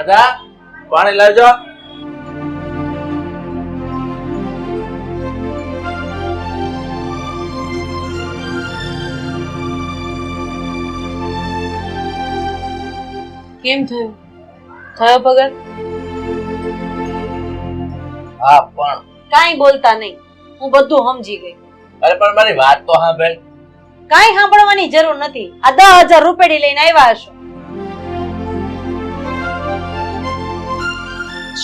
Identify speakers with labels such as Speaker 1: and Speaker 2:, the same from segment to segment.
Speaker 1: રાધા પાણી લાવજો.
Speaker 2: કેમ થયું? થયો પગર?
Speaker 1: હા પણ
Speaker 2: કાઈ બોલતા નહીં, હું બધું સમજી ગઈ.
Speaker 1: અરે પણ મારી વાત તો સાંભળ.
Speaker 2: કાઈ સાંભળવાની જરૂર નથી. આ 10,000 રૂપિયા લઈને આવ્યા હશો.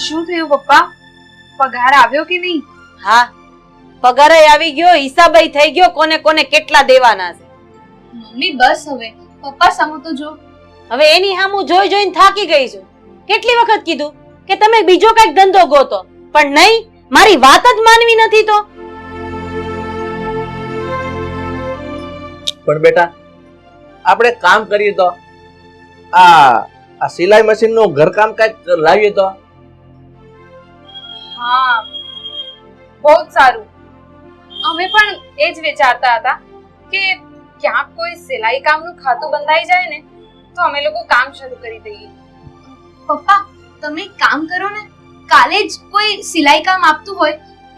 Speaker 3: શું થયું પપ્પા? પગાર આવ્યો કે નહીં?
Speaker 2: હા, પગારે આવી ગયો, હિસાબે થઈ ગયો, કોને કોને કેટલા દેવાના છે.
Speaker 3: મમ્મી બસ હવે, પપ્પા સામું તો જો.
Speaker 2: હવે એની સામું જોઈ જોઈને થાકી ગઈ છું. કેટલી વખત કીધું કે તમે બીજો કઈક ધંધો ગોતો, પણ નહીં, મારી વાત જ માનવી નથી. તો
Speaker 1: પણ બેટા આપણે કામ કરીએ તો આ સિલાઈ મશીન નું ઘરકામ કઈક લાવીએ તો.
Speaker 3: હા, બહુ સારું. અમે પણ એ જ વિચારતા હતા કે ક્યાંક કોઈ સિલાઈ કામનું ખાતું બંધાઈ જાય ને તો અમે લોકો કામ શરૂ કરી દઈએ. પપ્પા તમે એક કામ કરો ને, કાલે જ કોઈ સિલાઈ કામ આપતું હોય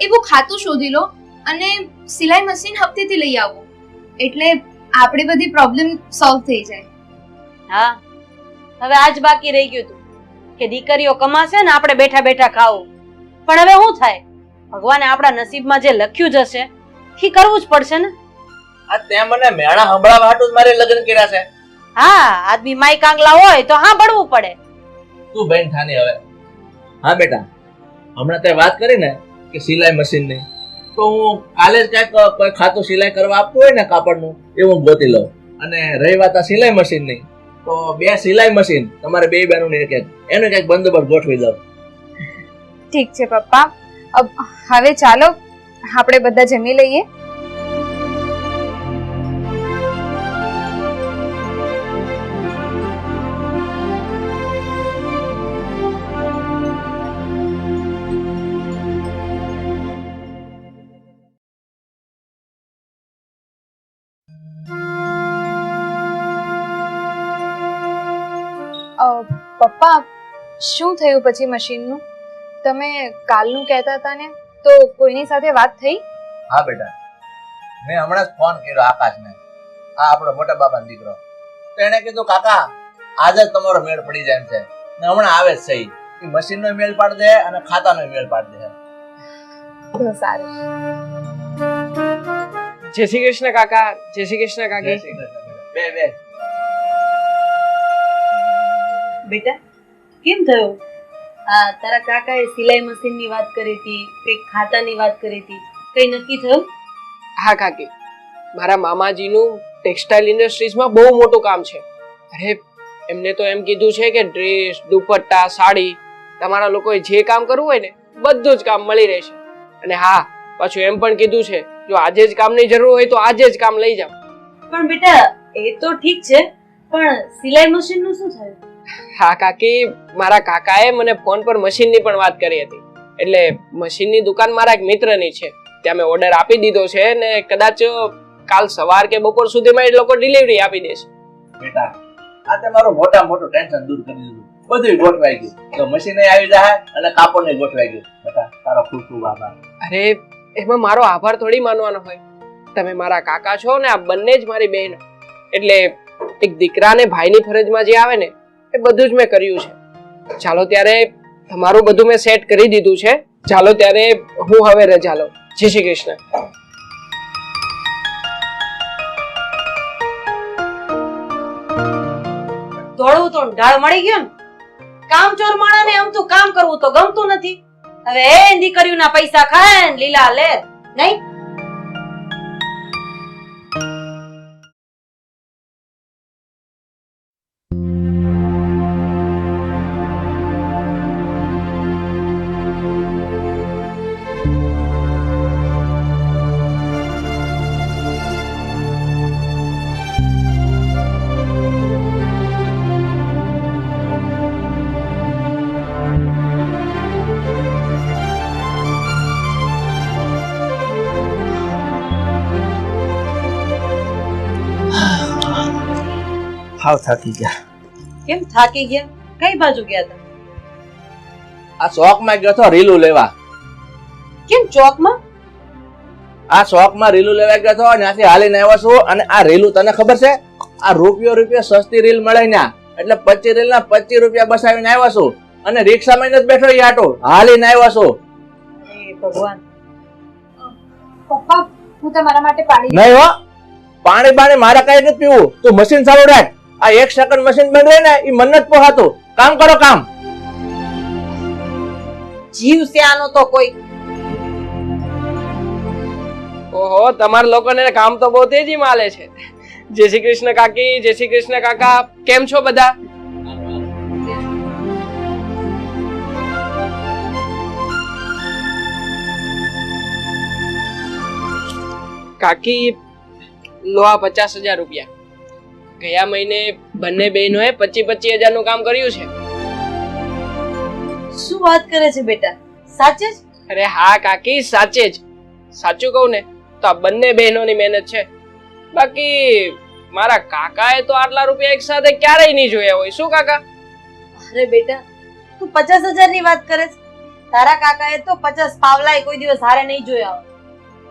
Speaker 3: એવું ખાતું શોધી લો અને સિલાઈ મશીન હપ્તેથી લઈ આવો, એટલે આપણે બધી પ્રોબ્લેમ સોલ્વ થઈ જાય.
Speaker 2: હા, હવે આજ બાકી રહી ગયું હતું કે દીકરીઓ કમાશે ને આપણે બેઠા બેઠા ખાવું. પણ હવે શું થાય? ભગવાને આપણા નસીબમાં જે લખ્યું જ હશે એ કરવું જ પડશે ને.
Speaker 1: આ તે મને મેણા હંભળાવા હાટુ જ મારે લગ્ન કર્યા છે.
Speaker 2: હા, આદમી માઈ કાંગલા હોય તો હા ભણવું પડે.
Speaker 1: તું બેન થાની હવે. હા બેટા, હમણાં તે વાત કરી ને કે સિલાઈ મશીન ની, તો હું કાલે જ કઈક કોઈ ખાતું સિલાઈ કરવા આપતું હોય ને કાપડનું એવું હું ગોતી લઉં. અને રહી વાત આ સિલાઈ મશીન ની, તો 2 સિલાઈ મશીન તમારે 2 બહેનોને એક એક એનો કઈક બંદોબસ્ત ગોઠવી દઉં.
Speaker 3: ઠીક છે પપ્પા, હવે ચાલો આપણે બધા જમી લઈએ. પપ્પા શું થયું પછી મશીનનું? તમે કાલનું કહેતા હતા ને, તો કોઈની સાથે વાત થઈ?
Speaker 1: હા બેટા, મેં હમણાં જ ફોન કર્યો આકાશને, આ આપણો મોટા બાપાનો દીકરો. તો એને કીધું કાકા આજે જ તમારો મેળ પડી જાય એમ છે ને, હમણાં આવે જ સહી. એ મશીનનો મેળ પાડી દે અને ખાતાનો મેળ પાડી દે.
Speaker 3: તો સારું.
Speaker 4: જય શ્રી કૃષ્ણ કાકા. જય શ્રી કૃષ્ણ કાકી.
Speaker 1: બે
Speaker 2: બેટા કેમ થયું? તારા કાકાએ સિલાઈ મશીનની વાત કરી હતી, કઈક ખાતાની વાત કરી હતી, કઈ નક્કી થયું?
Speaker 4: હા કાકી, મારા મામાજીનું ટેક્સટાઇલ ઇન્ડસ્ટ્રીઝમાં બહુ મોટું કામ છે. અરે એમને તો એમ કીધું છે કે ડ્રેસ, દુપટ્ટા, સાડી, તમારા લોકોએ જે કામ કરવું હોય ને બધું જ કામ મળી રહેશે. અને હા, પાછું એમ પણ કીધું છે જો આજે જ કામની જરૂર હોય તો આજે જ કામ લઈ જાઓ.
Speaker 2: પણ બેટા એ તો ઠીક છે, પણ સિલાઈ મશીનનું શું થયું?
Speaker 4: હા કાકી, મારા કાકાએ મને ફોન પર મશીનની પણ વાત કરી હતી. એટલે મશીનની દુકાન મારા એક મિત્રની છે, ત્યાં મેં ઓર્ડર આપી દીધો છે ને કદાચ કાલ સવાર કે બપોર સુધીમાં એ લોકો ડિલિવરી આપી દેશે.
Speaker 1: બેટા આ તે મારું મોટું ટેન્શન દૂર કરી દીધું. બધું ગોઠવાઈ ગયું, તો મશીને આવી જાય અને કાપડને ગોઠવાઈ ગયું. બેટા તારો ખૂબ ખૂબ આભાર.
Speaker 4: અરે એમાં મારો આભાર થોડી માનવાનો હોય. તમે મારા કાકા છો ને આ બંને જ મારી બહેનો, એટલે એક દીકરા ને ભાઈની ફરજમાં જે આવે ને એ બધું જ મેં કર્યું છે. ચાલો ત્યારે તમારું બધું મેં સેટ કરી દીધું છે. ચાલો ત્યારે હું હવે રજા લઉં. જય શ્રી કૃષ્ણ.
Speaker 2: દોડવું તો ઢાળ મળી ગયો ને. કામચોર માણાને આમ તો કામ કરવું તો ગમતું નથી. હવે એ દીકરીઓના પૈસા ખાય ને લીલા લે નહીં.
Speaker 1: હાવ થાકી ગયા.
Speaker 2: કેમ થાકી ગયા? કઈ બાજુ ગયા હતા?
Speaker 1: આ શોખમાં ગયો હતો રીલું લેવા.
Speaker 2: કેમ ચોકમાં?
Speaker 1: આ શોખમાં રીલું લેવા ગયો હતો, ત્યાંથી હાલીને આવ્યો છું. અને આ રીલું તને ખબર છે, આ રૂપિયો સસ્તી રીલ મળે ત્યાં, એટલે 25 રીલ ના 25 રૂપિયા બસાવીને આવ્યો છું. અને રિક્ષામાં નથી બેઠો ઈ આટો, હાલીને આવ્યો છું.
Speaker 2: હે ભગવાન.
Speaker 3: પપ્પા હું તમારા માટે પાણી
Speaker 1: નહીં હો, પાણી મારે કઈ નથી પીવું. તું મશીન ચાલુ રાખ. આ 1 સેકન્ડ મશીન બંધ રહે ને ઈ મન નથી પોહાતું. કામ કરો કામ.
Speaker 2: જીવ છે આનો તો કોઈ.
Speaker 4: ઓહો, તમારા લોકોને કામ તો બહુ તેજીમાં હાલે છે. જય શ્રી કૃષ્ણ કાકી, જય શ્રી કૃષ્ણ કાકા, કેમ છો બધા? કાકી લો આ 50,000 રૂપિયા. ગયા મહિને બંને બહેનોએ 25,000 નું કામ કર્યું છે.
Speaker 2: શું વાત કરે છે બેટા? સાચે જ?
Speaker 4: અરે હા કાકી, સાચે જ. સાચું કહું ને તો આ બંને બહેનોની મહેનત છે. બાકી મારા કાકાએ તો આટલા રૂપિયા એક સાથે ક્યારેય નહીં જોયા હોય. શું કાકા?
Speaker 2: અરે બેટા, તું 50,000 ની વાત કરે છે? તારા કાકાએ તો 50 પાવલાય કોઈ દિવસ હારે નહીં જોયા હોય.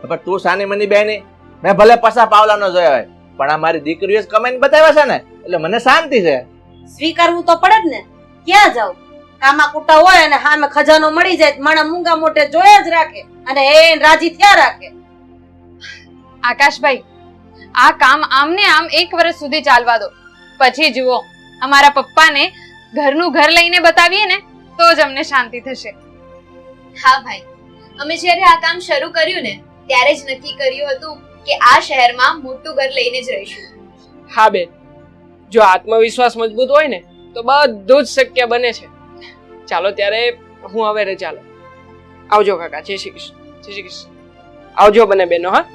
Speaker 1: પણ તું સાની મની બેની, મેં ભલે 50 પાવલા નો જોયા હોય, પણ આ મારી દીકરીઓ કમાઈને બતાવ્યા છે ને, એટલે મને શાંતિ છે.
Speaker 2: સ્વીકારવું તો પડે જ ને. ક્યાં જાવ? કામા કુટા હોય અને સામે ખજાનો મળી જાય, માણા મૂંગા મોટે જોયા જ રાખે અને એ રાજી થયા રાખે.
Speaker 3: આકાશભાઈ, આ કામ આમને આમ 1 વર્ષ સુધી ચાલવા દો, પછી જુઓ અમારા પપ્પાને ઘરનું ઘર લઈને બતાવીએ ને તો જ અમને શાંતિ થશે.
Speaker 5: હા ભાઈ, અમે જ્યારે આ કામ શરૂ કર્યું ને ત્યારે જ નક્કી કર્યું હતું કે આ શહેરમાં મોટું ઘર લઈને જ રહીશું.
Speaker 4: હા બેન, જો આત્મવિશ્વાસ મજબૂત હોય ને તો બધું જ શક્ય બને છે. ચાલો ત્યારે હું હવે રજા લઉં. આવજો કાકા. જય શ્રી કૃષ્ણ. જય શ્રી કૃષ્ણ. આવજો બંને બહેનો. હા.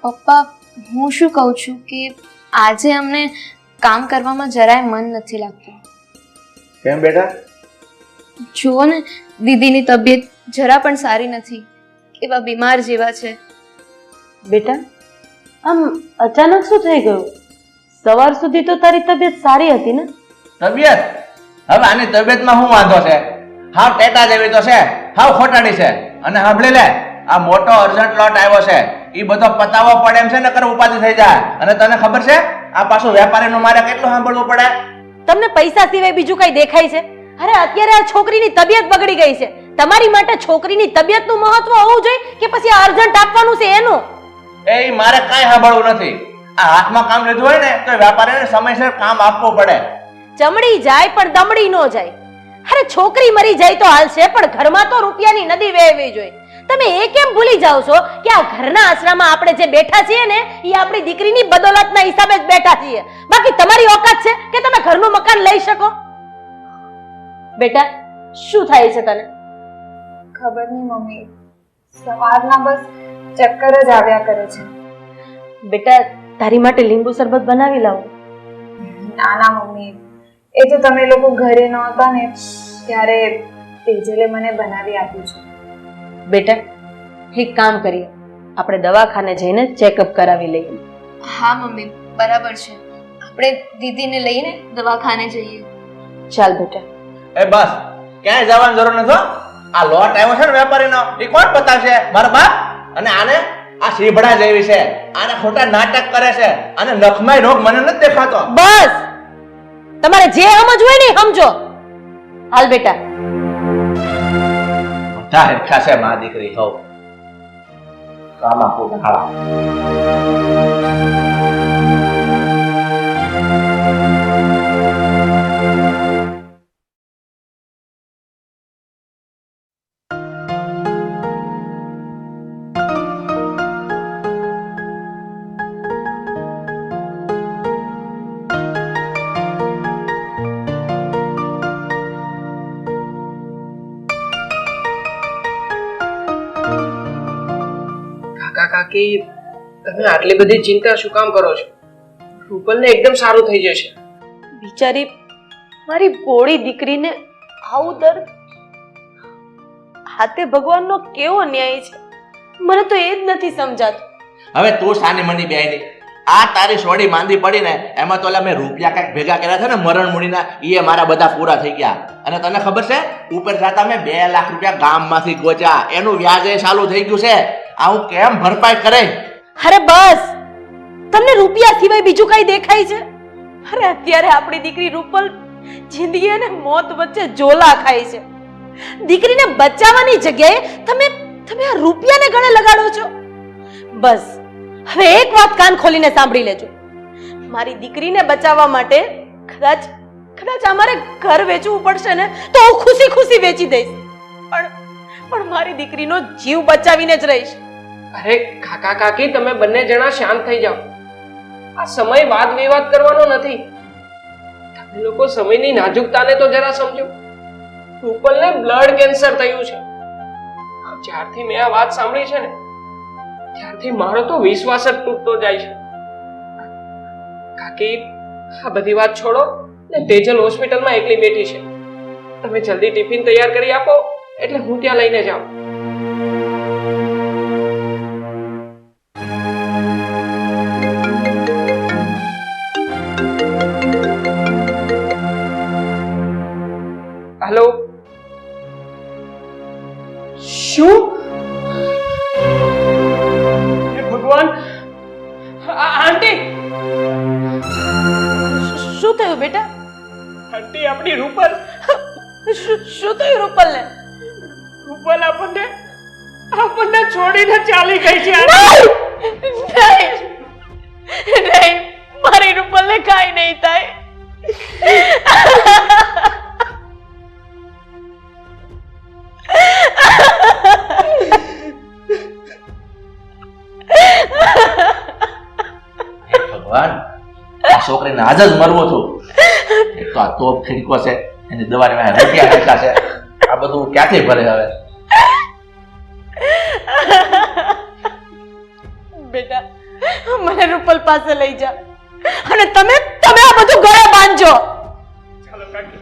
Speaker 5: પપ્પા, હું શું કહું છું કે આજે અમને કામ કરવામાં જરાય મન નથી લાગતું.
Speaker 1: કેમ બેટા?
Speaker 5: જુઓ ને, દીદીની તબિયત જરા પણ સારી નથી. એવા બીમાર જેવા છે.
Speaker 2: બેટા, આમ અચાનક શું થઈ ગયું? સવાર સુધી તો તારી તબિયત સારી હતી ને?
Speaker 1: તબિયત? હવે આની તબિયતમાં શું વાંધો છે? હાવ ટેટા જેવી તો છે, હાવ ખોટાડી છે. અને સાંભળી લે, આ મોટો અર્જન્ટ લોટ આવ્યો છે, ઈ બધો પતાવવો પડે એમ છે, નકર ઉપાધિ થઈ જાય. અને તને ખબર છે આ પાછું વેપારીનું મારે કેટલું સાંભળવું પડે?
Speaker 2: તમને પૈસા સિવાય બીજું કઈ દેખાય છે? અરે અત્યારે આ છોકરીની તબિયત બગડી ગઈ છે. તમારી માટે છોકરીની તબિયતનું મહત્વ હોવું જોઈએ કે પછી આ અર્જન્ટ આપવાનું છે એનું?
Speaker 1: એ ઈ મારે કાંઈ સાંભળવું નથી. આ હાથમાં કામ લીધું હોય ને તો વેપારીને સમયસર કામ આપવું પડે.
Speaker 2: ચમડી જાય પણ દમડી ન જાય. અરે છોકરી મરી જાય તો હાલશે, પણ ઘરમાં તો રૂપિયાની નદી વહેવી જોઈએ. તમે એ કેમ ભૂલી જાવ છો કે આ ઘરના આશરામાં આપણે જે બેઠા છીએ ને એ આપણી દીકરીની બદોલતના હિસાબે જ બેઠા છીએ. બાકી તમારી ઓકાત છે કે તમે ઘરનું મકાન લઈ શકો? બેટા, શું થાય છે તને?
Speaker 3: ખબર નહીં મમ્મી, સવારના બસ ચક્કર જ આવ્યા કરે છે.
Speaker 2: બેટા, તારી માટે લીંબુ શરબત બનાવી લાવું?
Speaker 3: ના ના મમ્મી, એ તો તમે લોકો ઘરે નહોતા ને ત્યારે તેજલે મને બનાવી આપ્યું છે.
Speaker 2: બેટા, એક કામ કરીએ, આપણે દવાખાને જઈને ચેકઅપ કરાવી લઈએ.
Speaker 5: હા મમ્મી, બરાબર છે. આપણે દીદીને લઈને દવાખાને જઈએ.
Speaker 2: ચાલ બેટા.
Speaker 1: એ બસ, ક્યાંય જવાની જરૂર નથી. આ લોટ આવ્યો છે ને વેપારીનો, એ કોણ બતાવશે? મારા બાપ. અને આને આ સીભડા જેવી છે, આને ખોટા નાટક કરે છે, અને નખમાય રોગ મને નથી દેખાતો.
Speaker 2: બસ, તમારે જે સમજવું હોય ને એ સમજો. હાલ બેટા.
Speaker 1: બધા હેરખા છે મા દીકરી હવ. કામ આપું ખાવા.
Speaker 4: કાકી તમે આટલી બધી ચિંતા શું કામ કરો છો? રૂપલને એકદમ સારું થઈ જશે.
Speaker 2: બિચારી મારી ભોળી દીકરીને આવું દર્દ. હાથે ભગવાનનો કેવો ન્યાય છે, મને તો એ જ નથી સમજાતું.
Speaker 1: હવે તું સાની મની બેહી આ તારી સોડી માંદી પડી ને એમાં તો મેં રૂપિયા કાંઈક ભેગા કર્યા છે ને મરણ મૂડીના, એ મારા બધા પૂરા થઈ ગયા. અને તને ખબર છે ઉપર જતા મેં 2 લાખ રૂપિયા ગામમાંથી ગોચ્યા, એનું વ્યાજ એ ચાલુ થઈ ગયું છે. આ હું કેમ ભરપાઈ કરે?
Speaker 2: અરે બસ, તમને રૂપિયા સિવાય બીજું કઈ દેખાય છે? અરે અત્યારે આપણી દીકરી રૂપલ જિંદગી અને મોત વચ્ચે ઝોલા ખાય છે. દીકરીને બચાવવાની જગ્યાએ તમે આ રૂપિયાને ગળે લગાડો છો. બસ હવે એક વાત કાન ખોલીને સાંભળી લેજો. મારી દીકરીને બચાવવા માટે કદાચ અમારે ઘર વેચવું પડશે ને તો હું ખુશી ખુશી વેચી દઈશ, પણ મારી દીકરીનો જીવ બચાવીને જ રહીશ.
Speaker 4: અરે કાકા કાકી તમે બંને જણા શાંત થઈ જાઓ. આ સમય વાદ વિવાદ કરવાનો નથી. તમે લોકો સમયની નાજુકતાને તો જરા સમજો. રૂપલને બ્લડ કેન્સર થયું છે. જ્યારથી મેં આ વાત સાંભળી છે ને ત્યારથી મારો તો વિશ્વાસ જ તૂટતો જાય છે. કાકી આ બધી વાત છોડો ને તેજલ હોસ્પિટલમાં એકલી બેઠી છે. તમે જલ્દી ટિફિન તૈયાર કરી આપો એટલે હું ત્યાં લઈને જાઉં. હેલો, શું? હે ભગવાન! આંટી!
Speaker 2: શું થયું બેટા?
Speaker 4: આંટી આપણી રૂપલ!
Speaker 2: શું થયું રૂપલને?
Speaker 4: રૂપલ આપણને છોડીને ચાલી ગઈ છે.
Speaker 2: નહીં, મારી રૂપલને કાઈ નહીં થાય.
Speaker 1: ભગવાન, આ છોકરીને આજ જ મરવો છું. એક તો આ તોપ ખીડકો છે, એની દવાની વાંહે રૂપિયા કેટલા છે, આ બધું ક્યાંથી ભરે હવે?
Speaker 2: બેટા મને રૂપલ પાસે લઈ જા અને તમે આ બધું ઘરે બાંધજો.
Speaker 4: ચાલો કાકી.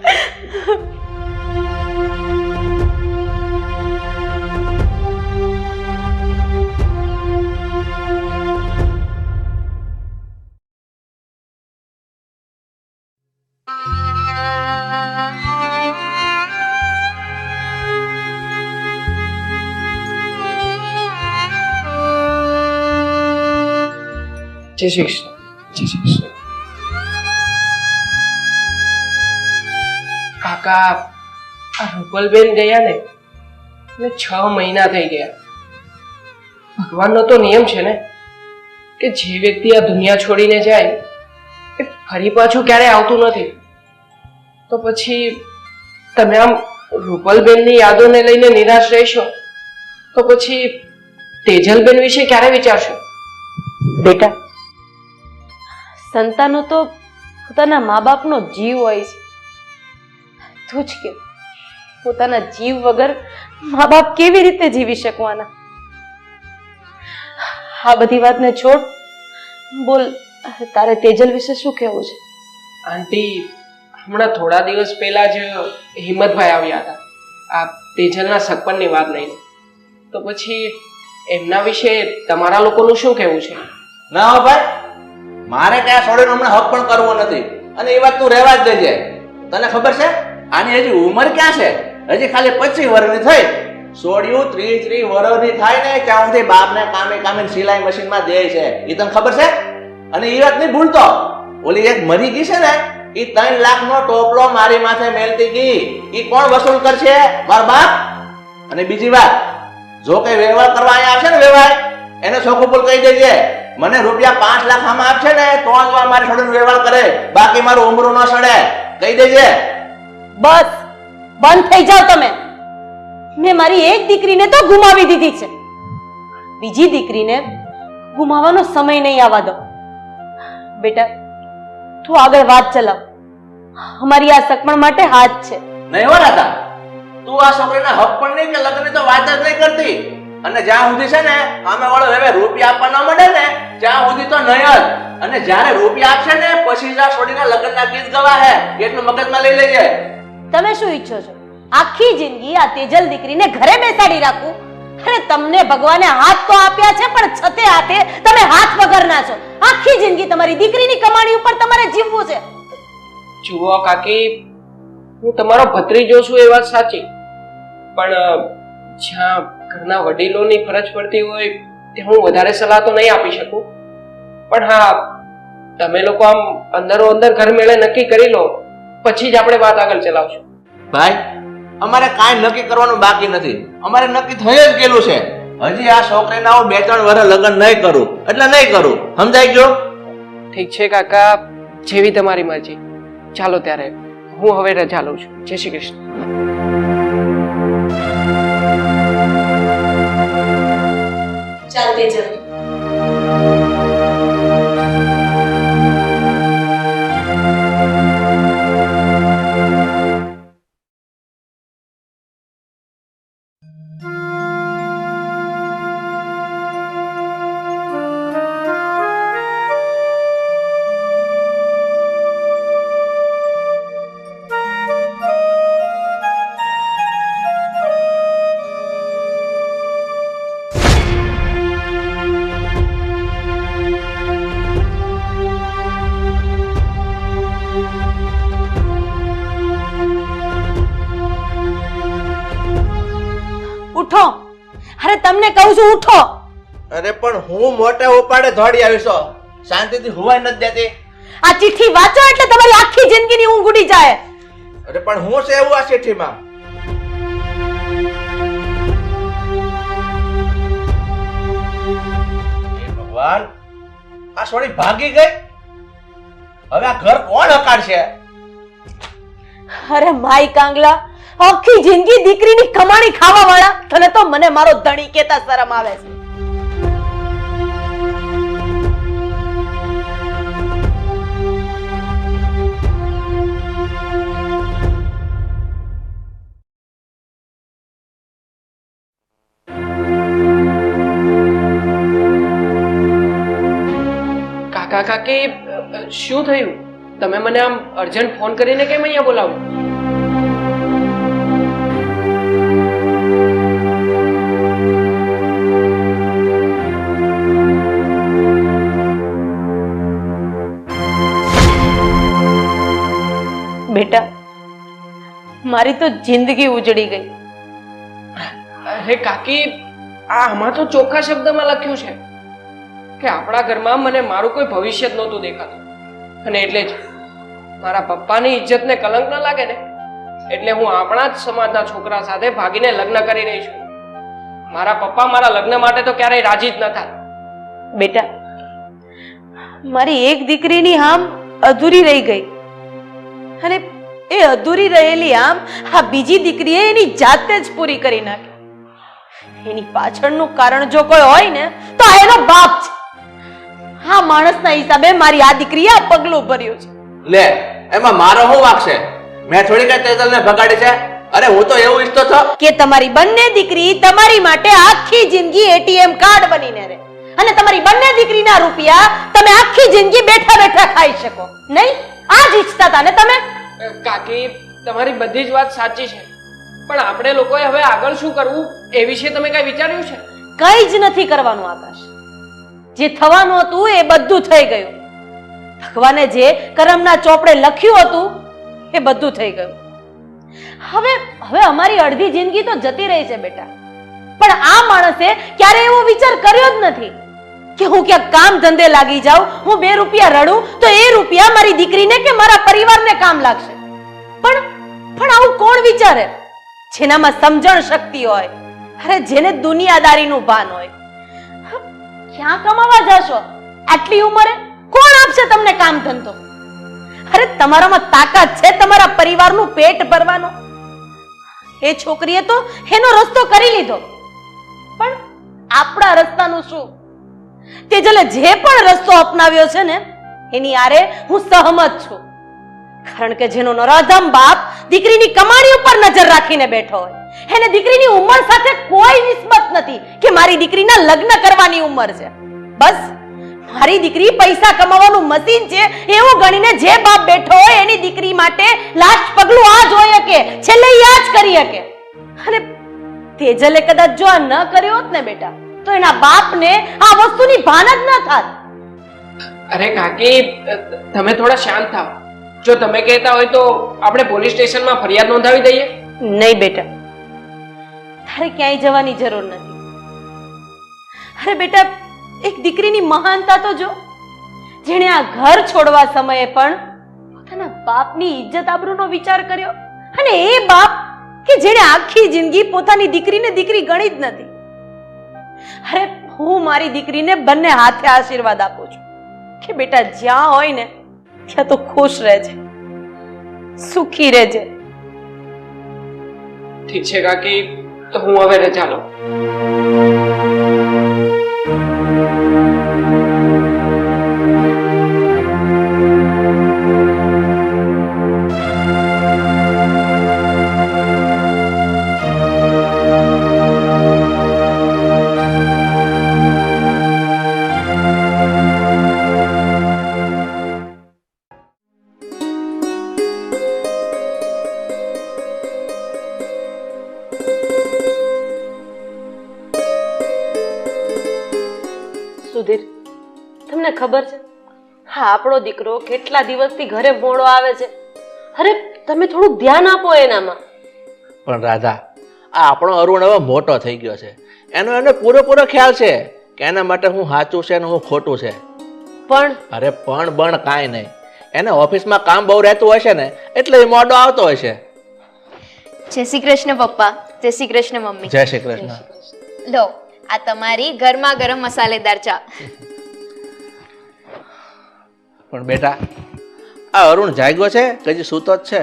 Speaker 4: જય શ્રી કૃષ્ણ. જય શ્રી કૃષ્ણ. કાકા આ રૂપલબેન ગયા ને એટલે 6 મહિના થઈ ગયા. ભગવાનનો તો નિયમ છે ને કે જે વ્યક્તિ આ દુનિયા છોડીને જાય એ ફરી પાછું ક્યારેય આવતું નથી. તો પછી તમે આમ રૂપલબેનની યાદોને લઈને નિરાશ રહેશો તો પછી તેજલબેન વિશે ક્યારે વિચારશો?
Speaker 2: બેટા સંતાનો તો પોતાના મા બાપનો જીવ હોય છે. તું જ કે પોતાના જીવ વગર મા બાપ કેવી રીતે જીવી શકવાના? આ બધી વાતને છોડ, બોલ તારે તેજલ વિશે શું કહેવું છે?
Speaker 4: આંટી હમણાં થોડા દિવસ પહેલા જ હિંમતભાઈ આવ્યા હતા આ તેજલના સગપણની વાત લઈને. તો પછી એમના વિશે તમારા લોકોનું શું કહેવું છે?
Speaker 1: ના હો ભાઈ, મારે ક્યાં છોડીને હમણાં હક પણ કરવો નથી. અને એ વાત તું રહેવા જ દેજે. તને ખબર છે આની હજી ઉંમર ક્યાં છે? હજી ખાલી 25 વર્ષની થઈ. છોડ્યું 30 વર્ષની થાય ને ત્યાં સુધી બાપને કામે સિલાઈ મશીનમાં દે છે. એ તને ખબર છે? અને એ વાત નહીં ભૂલતો, ઓલી એક મરી ગઈ છે ને એ 3 લાખનો ટોપલો મારી માથે મેલતી ગઈ. એ કોણ વસૂલ કરશે? મારો બાપ. અને બીજી વાત, જો કઈ વ્યવહાર કરવા અહીંયા આવશે ને વ્યવહાર, એને ચોખ્ખું બોલ કહી દેજે મને રૂપિયા 5 લાખ આમાં આપશે ને તો જ મારી છોડીનો વ્યવહાર કરે, બાકી મારું ઉમરું ન સડે. કહી દેજે.
Speaker 2: બસ બંધ થઈ જાઓ તમે. મેં મારી એક દીકરીને તો ગુમાવી દીધી છે, બીજી દીકરીને ગુમાવવાનો સમય નહીં આવવા દો. બેટા તું આગળ વાત ચલાવ. અમારી આ સગપણ માટે હાથ છે.
Speaker 1: નહીં હો રાધા, તું આ છોકરીના હક પણ નહીં કે લગ્નની તો વાત જ નહીં કરતી. અને જ્યાં સુધી છે ને અમે વાળો હવે રૂપિયા આપવા ન મળે ને ત્યાં સુધી તો નહીં જ. અને જ્યારે રૂપિયા આપશે ને પછી જા છોડીને લગ્નના ગીત ગવા હે એટલું મગજમાં લઈ લેજે.
Speaker 2: તમે શું ઈચ્છો છો? આખી જિંદગી આ તેજલ દીકરીને ઘરે બેસાડી રાખું? અરે તમને ભગવાને હાથ તો આપ્યા છે પણ છતે હાથે તમે હાથ વગરના છો. આખી જિંદગી તમારી દીકરીની કમાણી ઉપર તમારે જીવવું છે.
Speaker 4: જુઓ કાકી, હું તમારો ભત્રીજો છું એ વાત સાચી, પણ જ્યાં ઘરના વડીલોની ફરજ પડતી હોય ત્યાં હું વધારે સલાહ તો નહીં આપી શકું. પણ હા, તમે લોકો આમ અંદરો અંદર ઘર મેળે નક્કી કરી લો, પછી જ આપણે વાત આગળ ચલાવશું.
Speaker 1: ભાઈ અમારે કાંઈ નક્કી કરવાનું બાકી નથી. અમારે નક્કી થઈ જ ગયેલું છે. હજી આ છોકરીના હું 2-3 વર્ષ લગ્ન નહીં કરું એટલે નહીં કરું. સમજાઈ ગયો?
Speaker 4: ઠીક છે કાકા, જેવી તમારી મરજી. ચાલો ત્યારે હું હવે રજા લઉં છું. જય શ્રી કૃષ્ણ.
Speaker 2: ચાલ તેજલ. ઉઠો. અરે તમને કહું છું ઉઠો.
Speaker 1: અરે પણ હું મોટે ઉપાડે દોડી આવી છું. શાંતિથી હુવાય નથી દેતી.
Speaker 2: આ ચિઠ્ઠી વાંચો એટલે તમારી આખી જિંદગીની ઊંઘ ઉડી જાય.
Speaker 1: અરે પણ હું છે એવું આ ચિઠ્ઠીમાં? હે ભગવાન, આ છોડી ભાગી ગઈ. હવે આ ઘર કોણ હકારશે?
Speaker 2: અરે માય કાંગલા, આખી જિંદગી દીકરીની કમાણી ખાવા વાળા તને તો મને મારો ધણી કેતા શરમ આવે છે.
Speaker 4: કાકા કાકી, શું થયું? તમે મને આમ અર્જન્ટ ફોન કરીને કેમ અહીંયા બોલાવ્યો?
Speaker 2: બેટા, મારી તો જિંદગી ઉજળી ગઈ.
Speaker 4: અરે કાકી, આમાં તો ચોખ્ખા શબ્દમાં લખ્યું છે કે આપણા ઘરમાં મને મારું કોઈ ભવિષ્ય જ નહોતું દેખાતું, અને એટલે જ મારા પપ્પાની ઇજ્જતને કલંક ન લાગે ને એટલે હું આપણા જ સમાજના છોકરા સાથે ભાગીને લગ્ન કરી રહી છું. મારા પપ્પા મારા લગ્ન માટે તો ક્યારેય રાજી જ ન થાય.
Speaker 2: બેટા, મારી એક દીકરીની હામ અધૂરી રહી ગઈ અને એ અધૂરી રહેલી આમ આ બીજી દીકરીએ એની જાતે જ પૂરી કરી નાખી. એની પાછળનું કારણ જો કોઈ હોય ને તો આ એનો બાપ છે. હા, માણસના હિસાબે મારી આ દીકરીએ આ પગલું ભર્યું છે.
Speaker 1: લે, એમાં મારો શું વાંક છે? મેં થોડી કઈ તેજલને ભગાડી છે? અરે હું તો એવું ઈચ્છતો હતો
Speaker 2: કે તમારી બંને દીકરી તમારી માટે આખી જિંદગી એટીએમ કાર્ડ બનીને રહે અને તમારી બંને દીકરીના રૂપિયા તમે આખી જિંદગી બેઠા બેઠા ખાઈ શકો. નહીં, આ જ ઈચ્છતા હતા ને તમે?
Speaker 4: કાકી, તમારી બધી જ વાત સાચી છે, પણ આપણે લોકોએ હવે આગળ શું કરવું એ વિશે તમે કઈ વિચાર્યું છે?
Speaker 2: કઈ જ નથી કરવાનું આકાશ. જે થવાનું હતું એ બધું થઈ ગયું. ભગવાને જે કરમના ચોપડે લખ્યું હતું એ બધું થઈ ગયું. હવે અમારી અડધી જિંદગી તો જતી રહી છે બેટા, પણ આ માણસે ક્યારે એવો વિચાર કર્યો જ નથી કે હું ક્યાંક કામ ધંધે લાગી જાઉં, હું 2 રૂપિયા રડું તો એ રૂપિયા મારી દીકરીને કે મારા પરિવારને કામ લાગશે. પણ આવું કોણ વિચારે? જેનામાં સમજણ શક્તિ હોય, અરે જેને દુનિયાદારીનું ભાન હોય. ક્યાં કમાવા જશો આટલી ઉંમરે? કોણ આપશે તમને કામ ધંધો? અરે તમારામાં તાકાત છે તમારા પરિવારનું પેટ ભરવાનો. એ છોકરીએ તો એનો રસ્તો કરી લીધો, પણ આપણા રસ્તાનું શું? તેજલે જે પણ રસ્તો અપનાવ્યો છે ને એની આરે હું સહમત છું, કારણ કે જેનો નરાધમ બાપ દીકરીની કમાણી ઉપર નજર રાખીને બેઠો હોય. એને દીકરીની ઉંમર સાથે કોઈ નિસ્બત નથી કે મારી દીકરીના લગ્ન કરવાની ઉંમર છે. બસ મારી દીકરી પૈસા કમાવાનું મશીન છે એવું ગણીને જે બાપ બેઠો હોય એની દીકરી માટે લાસ્ટ પગલું આ જ હોય કે છેલ્લે ઈ આ જ કરી શકે. અને તેજલે કદાચ જો આ ન કર્યો હોત ને બેટા તો એના બાપને આ વસ્તુની ભાન જ ન થાત.
Speaker 4: અરે કાકી, તમે થોડા શાંત થાઓ. જો તમે કહેતા હોય તો આપણે પોલીસ સ્ટેશનમાં ફરિયાદ નોંધાવી દઈએ.
Speaker 2: નહીં બેટા, તારે ક્યાંય જવાની જરૂર નથી. અરે બેટા, એક દીકરીની મહાનતા તો જો, જેણે આ ઘર છોડવા સમયે પણ પોતાના બાપની ઇજ્જત આબરૂનો વિચાર કર્યો. અને એ બાપ કે જેણે આખી જિંદગી પોતાની દીકરીને દીકરી ગણી જ નથી. અરે હું મારી દીકરીને બંને હાથે આશીર્વાદ આપું છું કે બેટા જ્યાં હોય ને ત્યાં તો ખુશ રહેજે, સુખી રહેજે.
Speaker 4: ઠીક છે કાકી, તો હું હવે રજા લઉં.
Speaker 2: સુધીર, તમને ખબર છે હા આપણો દીકરો કેટલા દિવસથી ઘરે મોડો આવે છે? અરે તમે થોડું ધ્યાન આપો એનામાં.
Speaker 1: પણ રાધા, આ આપણો અરુણ હવે મોટો થઈ ગયો છે, એને પૂરેપૂરો ખ્યાલ છે કે એના માટે હું સાચું છે ને હું ખોટું છે.
Speaker 2: પણ
Speaker 1: અરે પણ બણ કાંઈ નહીં, એને ઓફિસમાં કામ બહુ રહેતું હશે ને એટલે એ મોડો આવતો હશે.
Speaker 5: જય શ્રી કૃષ્ણ પપ્પા. જય શ્રી કૃષ્ણ મમ્મી.
Speaker 1: જય શ્રી કૃષ્ણ.
Speaker 5: લો આ તમારી ગરમા ગરમ મસાલેદાર ચા.
Speaker 1: પણ બેટા, આ અરુણ જાગ્યો છે કે હજી સૂતો જ છે?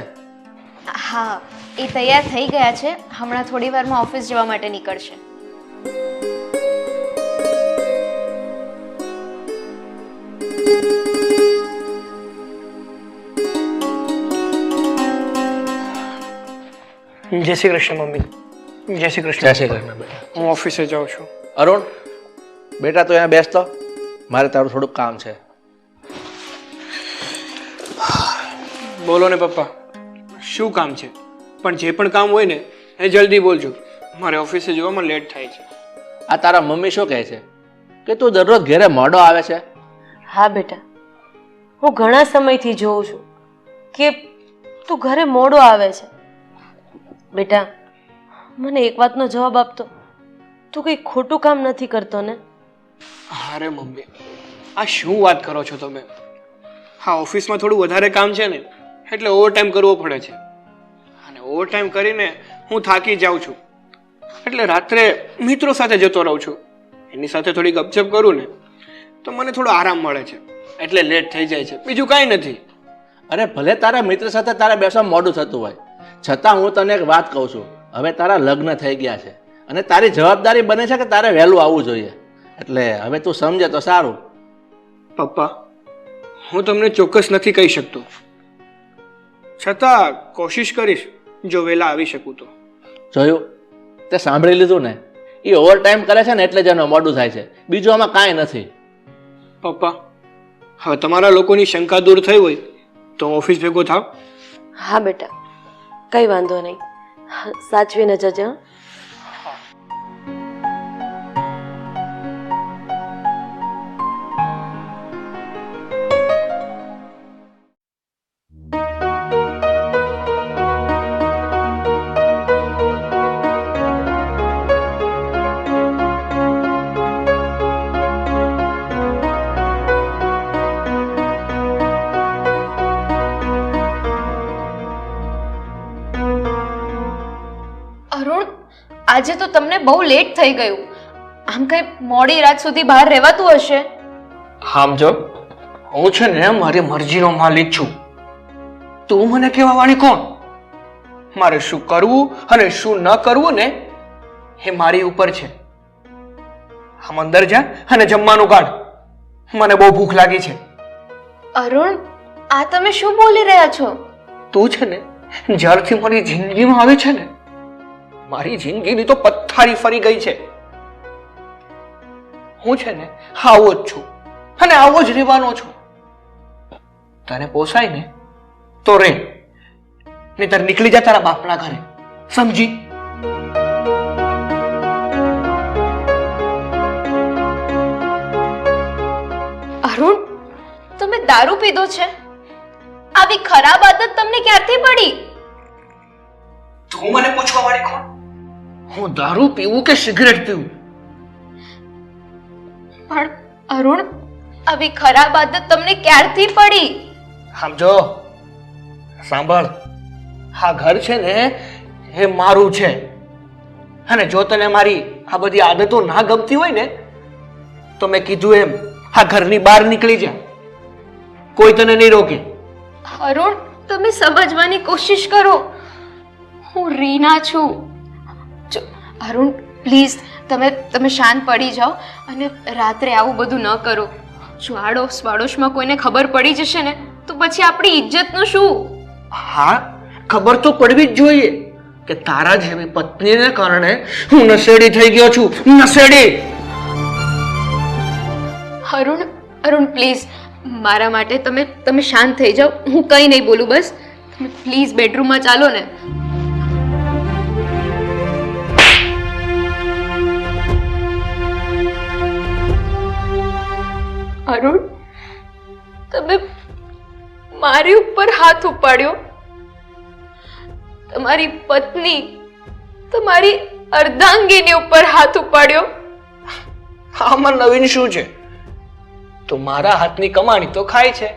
Speaker 5: હા, એ તૈયાર થઈ ગયા છે, હમણાં થોડી વારમાં ઓફિસ જવા માટે નીકળશે.
Speaker 4: જય શ્રી કૃષ્ણ મમ્મી. જય શ્રી કૃષ્ણ.
Speaker 1: જય શ્રી કૃષ્ણ બેટા.
Speaker 4: હું ઓફિસે જાઉં છું.
Speaker 1: અરુણ બેટા, તું અહીંયા બેસતો, મારે તારું થોડુંક કામ છે.
Speaker 6: બોલો ને પપ્પા, શું કામ છે? પણ જે પણ કામ હોય ને એ જલ્દી બોલજો, મારે ઓફિસે જવામાં લેટ થાય છે.
Speaker 1: આ તારા મમ્મી શું કહે છે કે તું દરરોજ ઘરે મોડો આવે છે?
Speaker 2: હા બેટા, હું ઘણા સમયથી જોઉં છું કે તું ઘરે મોડો આવે છે. બેટા, મને એક વાતનો જવાબ આપતો, તું કંઈ ખોટું કામ નથી કરતો ને?
Speaker 6: અરે મમ્મી, આ શું વાત કરો છો તમે? હા, ઓફિસમાં થોડું વધારે કામ છે ને એટલે ઓવર ટાઈમ કરવો પડે છે, અને ઓવર ટાઈમ કરીને હું થાકી જાઉં છું એટલે રાત્રે મિત્રો સાથે જતો રહું છું. એની સાથે થોડી ગપશપ કરું ને તો મને થોડો આરામ મળે છે, એટલે લેટ થઈ જાય છે, બીજું કાંઈ નથી.
Speaker 1: અરે ભલે તારા મિત્ર સાથે તારે બેસવા મોડું થતું હોય, છતાં હું તને એક વાત કહું છું, હવે તારા લગ્ન થઈ ગયા છે અને તારી જવાબદારી બને છે કે તારે વહેલું આવવું જોઈએ. એટલે હવે તું સમજે તો સારું.
Speaker 6: પપ્પા, હું તમને ચોક્કસ નથી કહી શકતો, છતાં કોશિશ કરીશ જો વહેલા આવી શકું તો.
Speaker 1: જોયું, તે સાંભળી લીધું ને? એ ઓવર ટાઈમ કરે છે ને એટલે જ એનું મોડું થાય છે, બીજું આમાં કાંઈ નથી.
Speaker 6: પપ્પા, હવે તમારા લોકોની શંકા દૂર થઈ હોય તો હું ઓફિસ ભેગો થાવ.
Speaker 2: હા બેટા, કઈ વાંધો નહીં, સાચવીને જજે. હં?
Speaker 5: અરુણ, આજે તો તમને બહુ લેટ થઈ ગયું. આમ કઈ મોડી રાત સુધી બહાર રહેવાતું હશે.
Speaker 6: આમ જો, હું છે ને મારી મરજીનો માલિક છું. તું મને કહેવા વાળી કોણ? મારે શું કરવું અને શું ન કરવું ને એ મારી ઉપર છે. આમ અંદર જા અને જમવાનું કાઢ, મને બહુ ભૂખ લાગી છે.
Speaker 5: અરુણ, આ તમે શું બોલી રહ્યા છો?
Speaker 6: તું છે ને જ્યારથી મારી જિંદગીમાં આવી છે ને, મારી જિંદગીની તો પથ્થારી ફરી ગઈ છે. હું છે ને આવો જ છું અને આવો જ રહેવાનો છું. તને પોસાય ને તો રે, નહીતર નીકળી જા તારા બાપના ઘરે, સમજી?
Speaker 5: અરુણ, તમે દારૂ પીધો છે? આવી ખરાબ આદત તમને ક્યારથી પડી?
Speaker 6: તું મને પૂછવા વાળી કોણ? હું દારૂ પીવું કે સિગરેટ પીવું?
Speaker 5: પણ અરુણ, આવી ખરાબ આદત તમને ક્યારથી પડી?
Speaker 6: સમજો, સાંભળ, આ ઘર છે ને એ મારું છે, અને જો તને મારી આ બધી આદતો ના ગમતી હોય ને તો મેં કીધું એમ આ ઘરની બહાર નીકળી જા, કોઈ તને નહીં રોકે.
Speaker 5: અરુણ, તમે સમજવાની કોશિશ કરો. હું રીના છું. જો અરુણ, પ્લીઝ તમે શાંત પડી જાઓ અને રાત્રે આવું બધું ન કરો. જો આડોશમાં કોઈને ખબર પડી જશે ને તો પછી આપણી ઇજ્જતનું શું?
Speaker 6: હા, ખબર તો પડવી જ જોઈએ કે તારા જેવી પત્નીને કારણે હું નશેડી થઈ ગયો છું, નશેડી.
Speaker 5: અરુણ પ્લીઝ, મારા માટે તમે શાંત થઈ જાઓ. હું કંઈ નહીં બોલું, બસ તમે પ્લીઝ બેડરૂમમાં ચાલો ને. અરુણ, તમે મારી ઉપર હાથ ઉપાડ્યો. તમારી પત્ની, તમારી અર્ધાંગીની ઉપર હાથ ઉપાડ્યો.
Speaker 6: આમાં નવીન શું છે? તું મારા હાથની કમાણી તો ખાય છે,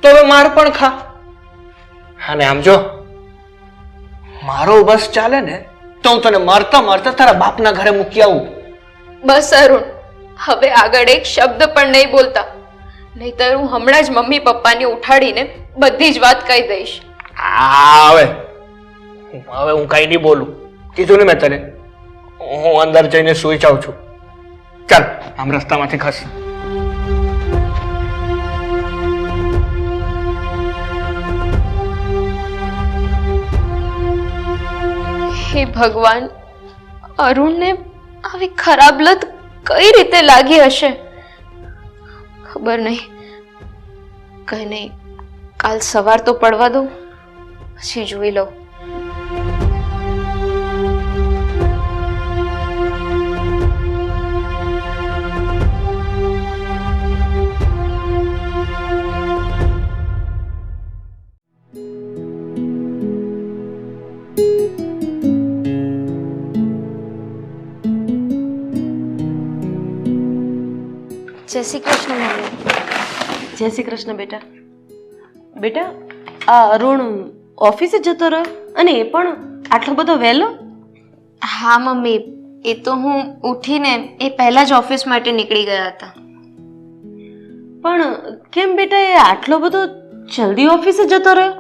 Speaker 6: તો હવે માર પણ ખા. અને આમ જો, મારો બસ ચાલે ને તો હું તને મારતા મારતા તારા બાપના ઘરે મૂકી આવું.
Speaker 5: બસ અરુણ, હવે આગળ એક શબ્દ પણ નહીં બોલતા, નહીતર હું હમણાં જ મમ્મી પપ્પાને ઉઠાડીને બધી જ વાત કહી દઈશ.
Speaker 6: હવે હું કઈ નહીં બોલું, કીધું ને મેં તને. હું અંદર જઈને સૂઈ જાઉં છું. ચાલ આમ રસ્તામાંથી ખસ.
Speaker 5: હે ભગવાન, અરુણને આવી ખરાબ લત કઈ રીતે લાગી હશે? ખબર નહીં, કઈ નહીં, કાલ સવાર તો પડવા દો, પછી જોઈ લઉં.
Speaker 2: જય શ્રી કૃષ્ણ મમ્મી. જય શ્રી કૃષ્ણ બેટા. બેટા, આ અરુણ ઓફિસે જતો રહ્યો, અને એ પણ આટલો બધો વહેલો?
Speaker 5: હા મમ્મી, એ તો હું ઉઠીને એ પહેલા જ ઓફિસ માટે નીકળી ગયા હતા.
Speaker 2: પણ કેમ બેટા એ આટલો બધો જલ્દી ઓફિસે જતો રહ્યો?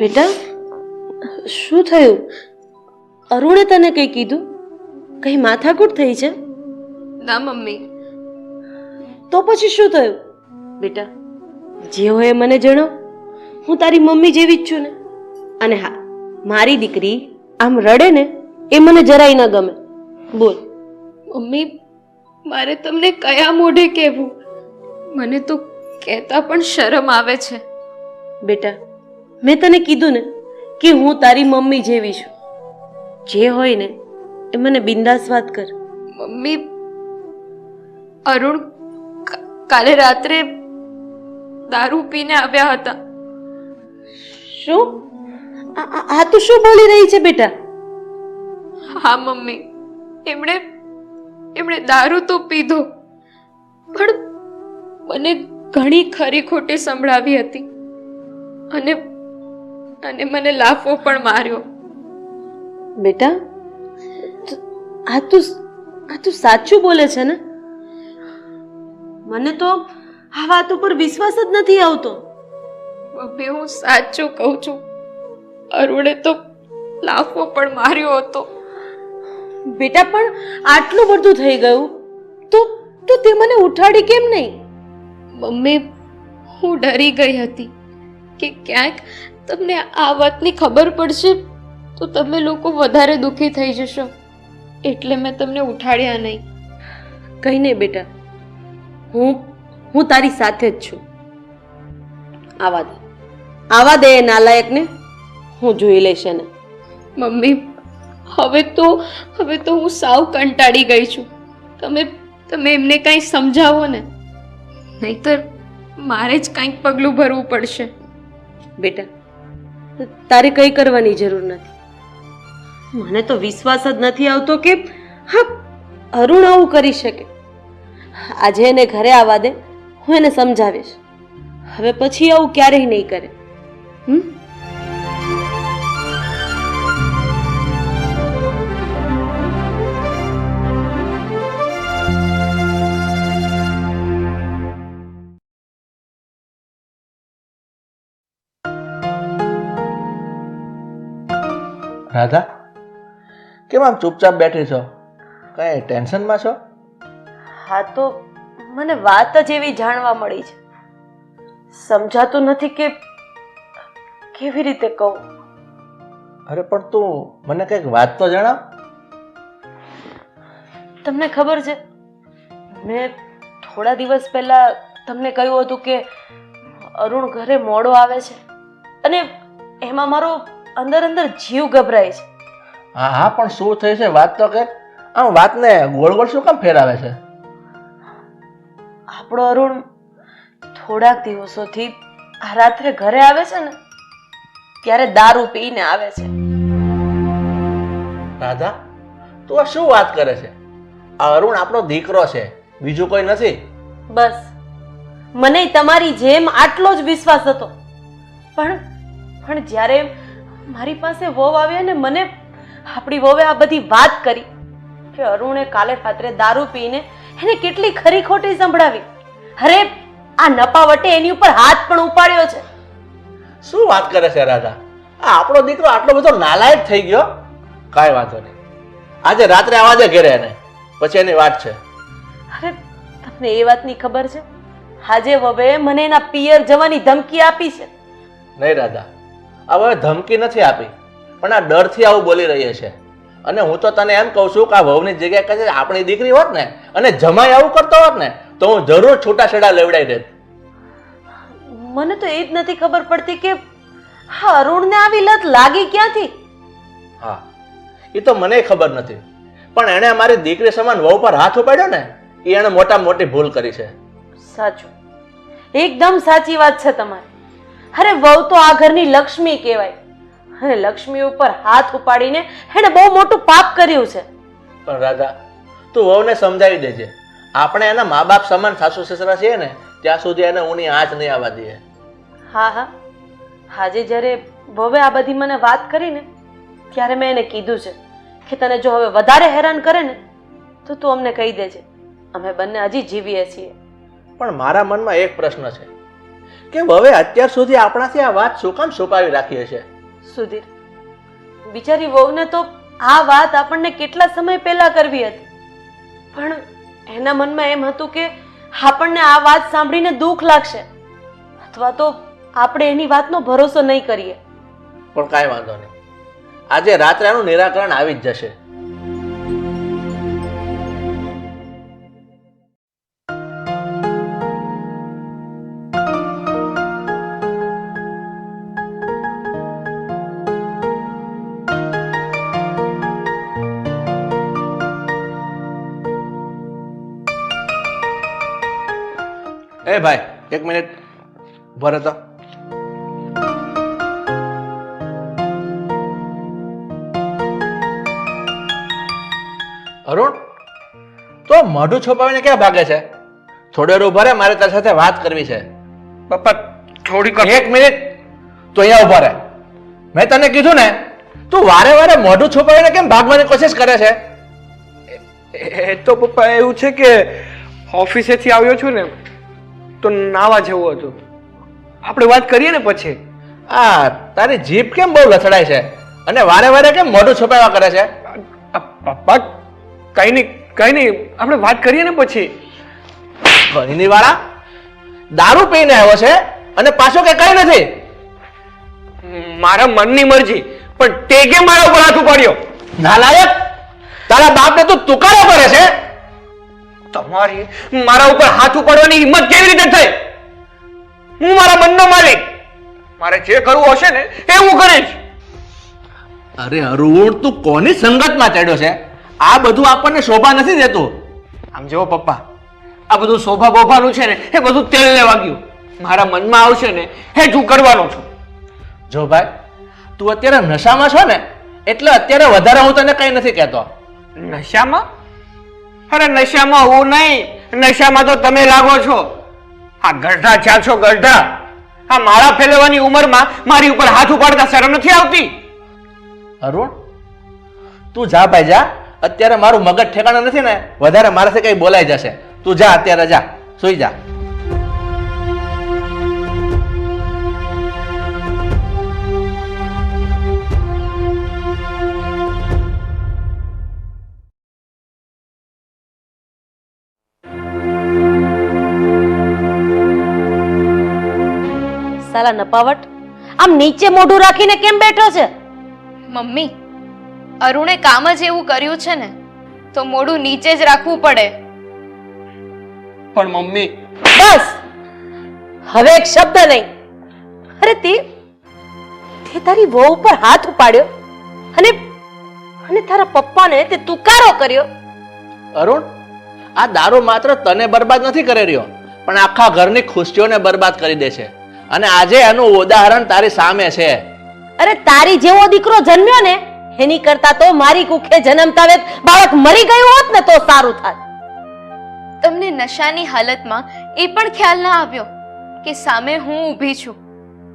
Speaker 2: બેટા, શું થયું? અરુણે તને કઈ કીધું? કઈ માથાકૂટ થઈ છે?
Speaker 5: ના મમ્મી.
Speaker 2: તો પછી શું થયું? બેટા, જે હોય એ મને જણાવ. હું તારી મમ્મી જેવી જ છું ને. અને હા, મારી દીકરી આમ રડે ને એ મને જરાય ન ગમે. બોલ.
Speaker 5: મમ્મી, મારે તમને કયા મોઢે કહેવું? મને તો કહેતા પણ શરમ આવે છે.
Speaker 2: બેટા, મેં તને કીધું ને કે હું તારી મમ્મી જેવી છું. જે હોય ને એ મને બિંદાસ વાત કર.
Speaker 5: મમ્મી, અરુણ કાલે રાત્રે દારૂ પીને આવ્યા હતા.
Speaker 2: શું? આ તું શું બોલી રહી છે બેટા?
Speaker 5: હા મમ્મી, એમણે દારૂ તો પીધો, પણ મને ઘણી ખરી ખોટી સંભળાવી હતી, અને મને લાફો પણ માર્યો.
Speaker 2: બેટા, આ તું સાચું બોલે છે ને? મને તો આ વાત ઉપર વિશ્વાસ જ નથી આવતો.
Speaker 5: મમ્મી, હું સાચું કહું છું. અરુણે તો લાફો પણ માર્યો હતો.
Speaker 2: બેટા, પણ આટલું બધું થઈ ગયું તો તે મને ઉઠાડી કેમ નહીં?
Speaker 5: મમ્મી, હું ડરી ગઈ હતી કે ક્યાંક તમને આ વાતની ખબર પડશે તો તમે લોકો વધારે દુઃખી થઈ જશો, એટલે મેં તમને ઉઠાડ્યા નહીં.
Speaker 2: કઈ નહીં બેટા, હું તારી સાથે જ છું. આવા દે એ નાલાયકને, હું જોઈ લઈશ એને.
Speaker 5: મમ્મી, હવે તો હું સાવ કંટાળી ગઈ છું. તમે એમને કંઈ સમજાવો ને, નહીતર મારે જ કંઈક પગલું ભરવું પડશે.
Speaker 2: બેટા, તારે કંઈ કરવાની જરૂર નથી. મને તો વિશ્વાસ જ નથી આવતો કે હા અરુણ આવું કરી શકે. આજે એને ઘરે આવવા દે, હું એને સમજાવીશ. હવે પછી આવું ક્યારેય નહીં કરે.
Speaker 1: રાધા, કેમ આમ ચૂપચાપ બેઠી છો? કઈ ટેન્શનમાં છો?
Speaker 2: હા, તો મને વાત જ એવી જાણવા મળી છે, સમજાતું નથી કે કેવી રીતે કહું.
Speaker 1: અરે પણ તું મને કઈક વાત તો જણાવ.
Speaker 2: તમને ખબર છે, મેં થોડા દિવસ પહેલા તમને કહ્યું હતું કે અરુણ ઘરે મોડો આવે છે અને એમાં મારો અંદર જીવ ગભરાય છે.
Speaker 1: હા હા, પણ શું થઈ છે વાત તો કે. આમ વાતને ગોળ ગોળ શું કામ ફેરાવે છે?
Speaker 2: આપણો અરુણ થોડાક દિવસોથી આ રાત્રે ઘરે આવે છે ને ત્યારે દારૂ પીને આવે છે.
Speaker 1: રાધા, તું આ શું વાત કરે છે? આ અરુણ આપણો દીકરો છે, બીજું કોઈ નથી.
Speaker 2: બસ, મને તમારી જેમ આટલો જ વિશ્વાસ હતો, પણ જ્યારે મારી પાસે વહુ આવી અને મને આપણી વહુએ આ બધી વાત કરી કે અરુણે કાલે રાત્રે દારૂ પીને એને કેટલી ખરી ખોટી સંભળાવી. અરે આ નપાવટે એની ઉપર હાથ પણ ઉપાડ્યો છે.
Speaker 1: શું વાત કરે છે રાધા? આ આપણો દીકરો આટલો બધો નાલાયક થઈ ગયો? કાંઈ વાંધો નહીં, આજે રાત્રે આવવા દે ઘરે એને, પછી એની વાત છે.
Speaker 2: અરે તમને એ વાતની ખબર છે? આજે વહુએ મને એના પિયર જવાની ધમકી આપી છે.
Speaker 1: નહીં રાધા, હવે ધમકી નથી આપી, પણ આ ડરથી આવું બોલી રહી છે. અને હું તો તને એમ કહું છું કે આ વહુની જગ્યાએ કદાચ આપણી દીકરી હોત ને અને જમાઈ આવું કરતો હોત ને તો હું જરૂર છૂટાછેડા લેવડાવી દેત.
Speaker 2: મને તો એ જ નથી ખબર પડતી કે હા અરુણને આવી લત લાગી ક્યાંથી.
Speaker 1: હા, એ તો મને ખબર નથી, પણ એણે અમારી દીકરી સમાન વહુ પર હાથ ઉપાડ્યો ને એ એણે મોટા મોટી ભૂલ કરી છે.
Speaker 2: સાચું, એકદમ સાચી વાત છે તમારી. અરે વહુ તો આ ઘરની લક્ષ્મી કહેવાય અને લક્ષ્મી ઉપર હાથ ઉપાડીને એને બહુ મોટું પાપ કર્યું છે.
Speaker 1: પણ રાધા, તું વહુને સમજાવી દેજે. આપણે એના મા બાપ સમાન સાસુ સસરા છીએ ને ત્યાં સુધી એને ઊની આંચ નહીં આવવા દઈએ.
Speaker 2: હા હા, આજે જ્યારે વહુએ આ બધી મને વાત કરી ને ત્યારે મેં એને કીધું છે કે તને જો હવે વધારે હેરાન કરે ને તો તું અમને કહી દેજે, અમે બંને હજી જીવીએ છીએ.
Speaker 1: પણ મારા મનમાં એક પ્રશ્ન છે કે હવે અત્યાર સુધી આપણાથી આ વાત શું કામ છુપાવી રાખી છે?
Speaker 2: સુધીર, બિચારી વહુને તો આ વાત આપણને કેટલા સમય પહેલા કરવી હતી, પણ એના મનમાં એમ હતું કે આપણને આ વાત સાંભળીને દુઃખ લાગશે અથવા તો આપણે એની વાતનો ભરોસો નહીં કરીએ.
Speaker 1: પણ કાંઈ વાંધો નહીં, આજે રાત્રે આનું નિરાકરણ આવી જ જશે. એ ભાઈ, એક મિનિટ ઉભા રહેતો. અરુણ, તો મોઢું છુપાવીને ક્યાં ભાગે છે? થોડી વાર ઉભા રહે, મારે તારી સાથે વાત કરવી છે.
Speaker 6: પપ્પા થોડીક
Speaker 1: એક મિનિટ, તું અહીંયા ઉભા રહે. મેં તને કીધું ને, તું વારે વારે મોઢું છુપાવીને કેમ ભાગવાની કોશિશ કરે છે?
Speaker 6: એ તો પપ્પા એવું છે કે ઓફિસેથી આવ્યો છું ને તો નાવા જવું હતું. આપણે વાત કરીએ ને પછી.
Speaker 1: આ તારી જીભ કેમ બહુ લથડાય છે અને વારે વારે કેમ મોઢું છુપાવ્યા કરે છે?
Speaker 6: પપ્પા કઈ નહીં આપણે વાત કરીએ ને પછી.
Speaker 1: ગણીની વાળા, દારૂ પીને આવ્યો છે અને પાછો કે કઈ નથી.
Speaker 6: મારા મનની મરજી, પણ તે કેમ મારા ઉપર હાથ ઉપાડ્યો?
Speaker 1: નાલાયક, તારા બાપને તું તુકારો કરે છે.
Speaker 6: તમારી મારા ઉપર હાથ ઉપાડવાની હિંમત કેવી રીતે થઈ? હું મારા મનનો માલિક, મારે જે કરવું હશે ને એ હું કરીશ.
Speaker 1: અરે અરુણ, તું કોની સંગતમાં ચડ્યો છે? આ બધું આપણને શોભા નથી દેતું.
Speaker 6: આમ જો પપ્પા, આ બધું શોભા બોભાનું છે ને એ બધું તેલને વાગ્યું. મારા મનમાં આવશે ને એ જ હું કરવાનો છું.
Speaker 1: જો ભાઈ, તું અત્યારે નશામાં છો ને એટલે અત્યારે વધારે હું તને કઈ નથી કહેતો.
Speaker 6: નશામાં? અરે નશામાં હું નહીં, નશામાં તો તમે લાગો છો. આ ગઢા થયા છો, ગઢા. આ મારા ફેલવાની ઉંમરમાં મારી ઉપર હાથ ઉપાડતા શરમ નથી આવતી?
Speaker 1: અરુણ, તું જા ભાઈ જા. અત્યારે મારું મગજ ઠેકાણું નથી ને, વધારે મારાથી કઈ બોલાઈ જશે. તું જા, અત્યારે જા, સુઈ જા.
Speaker 2: સાલા નપાવટ, આમ નીચે મોઢું રાખીને કેમ બેઠો છે?
Speaker 5: મમ્મી, અરુણે કામ જ એવું કર્યું છે ને તો મોઢું નીચે જ રાખવું પડે.
Speaker 6: પણ મમ્મી,
Speaker 2: બસ, હવે એક શબ્દ નહીં. અરે તે તારી વહુ ઉપર હાથ ઉપાડ્યો અને અને તારા પપ્પાને તે તુકારો કર્યો.
Speaker 1: અરુણ, આ દારૂ માત્ર તને બરબાદ નથી કરી રહ્યો, પણ આખા ઘરની ખુશીઓને બરબાદ કરી દે છે. અને આજે એનું ઉદાહરણ તારી સામે છે.
Speaker 2: અરે તારી જેવો દીકરો જન્મ્યો ને એની કરતા તો મારી કુખે જન્મતા વેત બાળક મરી ગયું હોત ને તો સારું થાત.
Speaker 5: તમને નશાની હાલતમાં એ પણ ખ્યાલ ના આવ્યો કે સામે હું ઊભી છું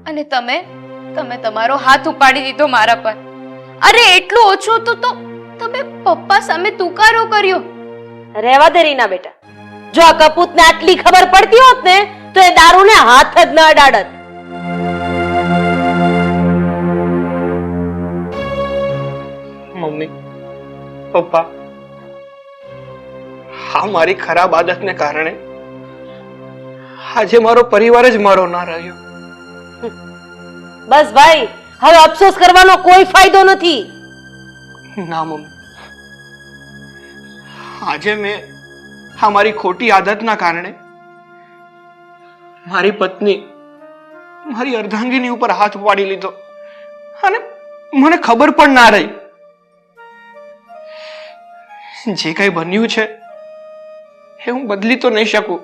Speaker 5: અને તમે તમારો હાથ ઉપાડી દીધો મારા પર. અરે એટલું ઓછું તો તમે પપ્પા સામે તુકારો કર્યો.
Speaker 2: રહેવા દે રીના બેટા, જો આ કપૂતને આટલી ખબર પડતી હોત ને તો એ દારૂને હાથ જ ન અડાડત.
Speaker 6: મમ્મી, પપ્પા, હા, મારી ખરાબ આદતને કારણે આજે મારો પરિવાર જ મારો ના રહ્યો.
Speaker 2: બસ ભાઈ, હવે અફસોસ કરવાનો કોઈ ફાયદો નથી.
Speaker 6: ના મમ્મી, આજે મેં મારી ખોટી આદતના કારણે મારી પત્ની, મારી અર્ધાંગીની ઉપર હાથ ઉપાડી લીધો અને મને ખબર પણ ના રહી. જે કઈ બન્યું છે એ હું બદલી તો નહીં શકું,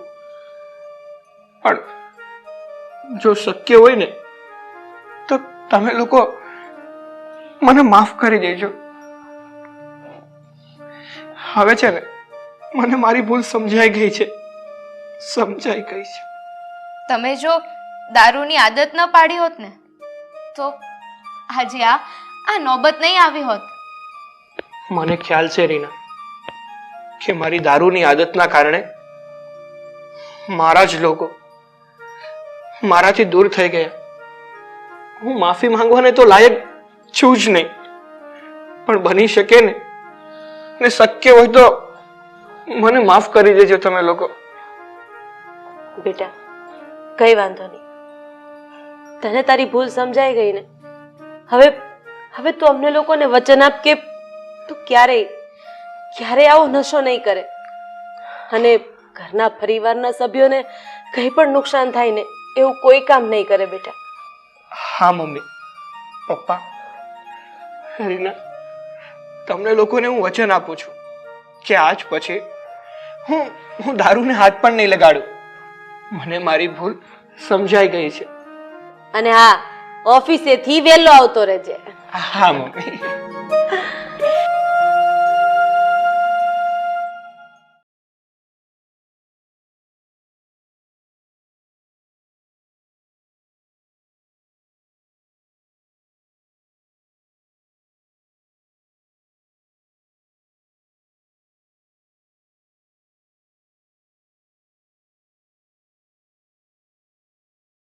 Speaker 6: પણ જો શક્ય હોય ને તો તમે લોકો મને માફ કરી દેજો. હવે છે ને મને મારી ભૂલ સમજાઈ ગઈ છે.
Speaker 5: તમે જો દારૂની આદત ન પાડી હોત ને તો આજે આ નોબત નહીં આવી હોત.
Speaker 6: મને ખ્યાલ છે રીના કે મારી દારૂની આદતના કારણે મારા જ લોકો મારાથી દૂર થઈ ગયા. હું માફી માંગવાને તો લાયક છું જ નહીં, પણ બની શકે ને શક્ય હોય તો મને માફ કરી દેજો તમે લોકો.
Speaker 2: બેટા, કઈ વાંધો નહીં, તને તારી ભૂલ સમજાઈ ગઈ ને. હવે તું અમને લોકોને વચન આપ કે તું ક્યારેય આવો નશો નહીં કરે અને ઘરના પરિવારના સભ્યોને કંઈ પણ નુકસાન થાય ને એવું કોઈ કામ નહીં કરે બેટા.
Speaker 6: હા મમ્મી, પપ્પા, રીના, તમને લોકોને હું વચન આપું છું કે આજ પછી હું દારૂને હાથ પણ નહીં લગાડું. મને મારી ભૂલ સમજાઈ ગઈ છે.
Speaker 2: અને હા, ઓફિસેથી વહેલો આવતો રહેજે.
Speaker 6: હા મમ્મી.